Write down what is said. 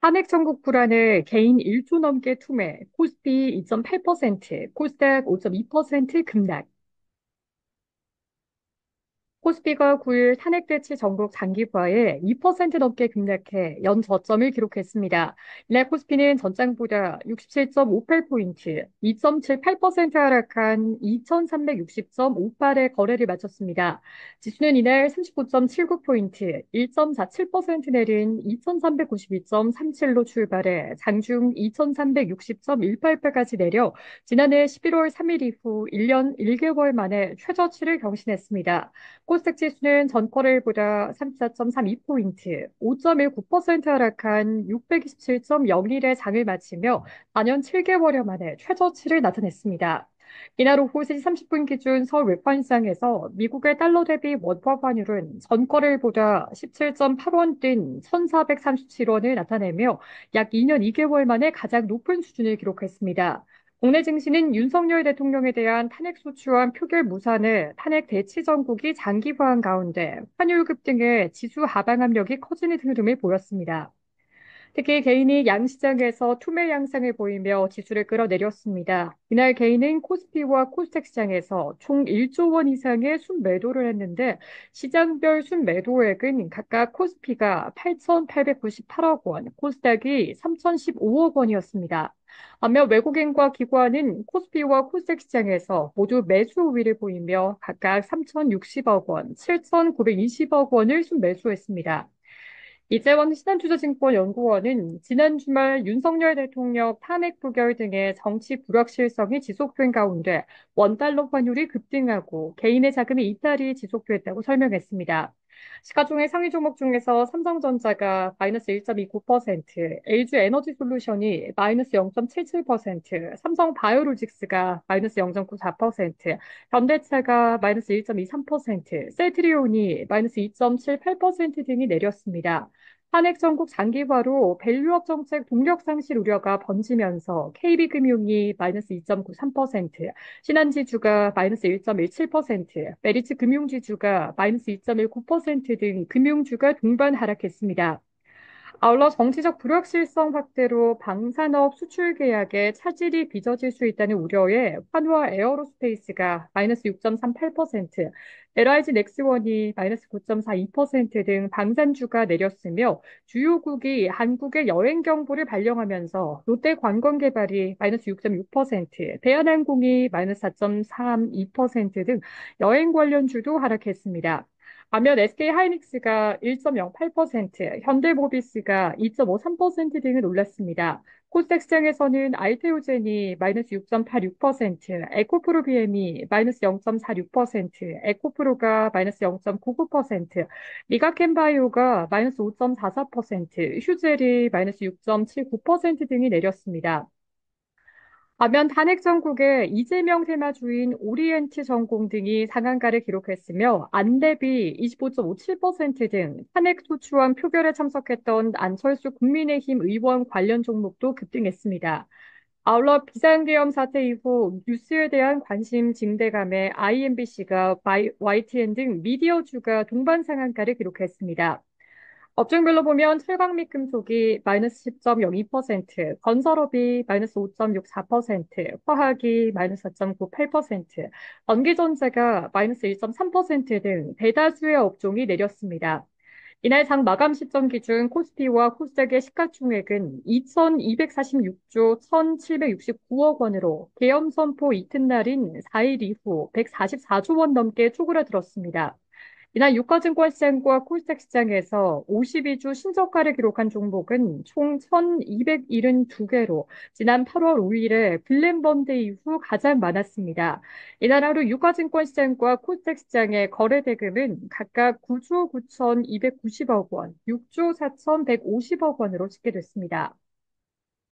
탄핵 정국 불안에 개인 1조 넘게 투매, 코스피 2.8%, 코스닥 5.2% 급락. 코스피가 9일 탄핵 대치 전국 장기화에 2% 넘게 급락해 연 저점을 기록했습니다. 이날 코스피는 전장보다 67.58포인트, 2.78% 하락한 2,360.58의 거래를 마쳤습니다. 지수는 이날 39.79포인트, 1.47% 내린 2,392.37로 출발해 장중 2,360.188까지 내려 지난해 11월 3일 이후 1년 1개월 만에 최저치를 경신했습니다. 코스닥 지수는 전거래일보다 34.32포인트, 5.19% 하락한 627.01의 장을 마치며 4년 7개월여 만에 최저치를 나타냈습니다. 이날 오후 3시 30분 기준 서울 외환시장에서 미국의 달러 대비 원화 환율은 전거래일보다 17.8원 뛴 1,437원을 나타내며 약 2년 2개월 만에 가장 높은 수준을 기록했습니다. 국내 증시는 윤석열 대통령에 대한 탄핵 소추안 표결 무산을 탄핵 대치 정국이 장기화한 가운데 환율 급등에 지수 하방 압력이 커지는 흐름을 보였습니다. 특히 개인이 양시장에서 투매 양상을 보이며 지수를 끌어내렸습니다. 이날 개인은 코스피와 코스닥 시장에서 총 1조 원 이상의 순매도를 했는데 시장별 순매도액은 각각 코스피가 8,898억 원, 코스닥이 3,015억 원이었습니다. 반면 외국인과 기관은 코스피와 코스닥 시장에서 모두 매수 우위를 보이며 각각 3,060억 원, 7,920억 원을 순매수했습니다. 이재원 신한투자증권연구원은 지난 주말 윤석열 대통령 탄핵 부결 등의 정치 불확실성이 지속된 가운데 원달러 환율이 급등하고 개인의 자금의 이탈이 지속됐다고 설명했습니다. 시가총액 상위 종목 중에서 삼성전자가 마이너스 1.29%, LG에너지솔루션이 마이너스 0.77%, 삼성바이오로직스가 마이너스 0.94%, 현대차가 마이너스 1.23%, 셀트리온이 마이너스 2.78% 등이 내렸습니다. 탄핵 전국 장기화로 밸류업 정책 동력 상실 우려가 번지면서 KB금융이 마이너스 2.93%, 신한지주가 마이너스 1.17%, 메리츠금융지주가 마이너스 2.19% 등 금융주가 동반 하락했습니다. 아울러 정치적 불확실성 확대로 방산업 수출 계약에 차질이 빚어질 수 있다는 우려에 환호와 에어로스페이스가 마이너스 6.38%, LIG 넥스원이 마이너스 9.42% 등 방산주가 내렸으며 주요국이 한국의 여행 경보를 발령하면서 롯데관광개발이 마이너스 6.6%, 대한항공이 마이너스 4.32% 등 여행 관련주도 하락했습니다. 반면 SK하이닉스가 1.08%, 현대모비스가 2.53% 등을 올랐습니다. 코스닥 시장에서는 알테오젠이 마이너스 6.86%, 에코프로비엠이 마이너스 0.46%, 에코프로가 마이너스 0.99%, 리가켄바이오가 마이너스 5.44%, 휴젤이 마이너스 6.79% 등이 내렸습니다. 반면 탄핵 전국의 이재명 테마주인 오리엔트 전공 등이 상한가를 기록했으며 안대비 25.57% 등 탄핵 소추안 표결에 참석했던 안철수 국민의힘 의원 관련 종목도 급등했습니다. 아울러 비상계엄 사태 이후 뉴스에 대한 관심 증대감에 IMBC가 YTN 등 미디어주가 동반 상한가를 기록했습니다. 업종별로 보면 철강 및 금속이 마이너스 10.02%, 건설업이 마이너스 5.64%, 화학이 마이너스 4.98%, 전기전자가 마이너스 1.3% 등 대다수의 업종이 내렸습니다. 이날 장 마감 시점 기준 코스피와 코스닥의 시가총액은 2,246조 1,769억 원으로 계엄 선포 이튿날인 4일 이후 144조 원 넘게 쪼그라들었습니다. 이날 유가증권 시장과 코스닥 시장에서 52주 신저가를 기록한 종목은 총 1,272개로 지난 8월 5일에 블랙먼데 이후 가장 많았습니다. 이날 하루 유가증권 시장과 코스닥 시장의 거래 대금은 각각 9조 9,290억 원, 6조 4,150억 원으로 집계됐습니다.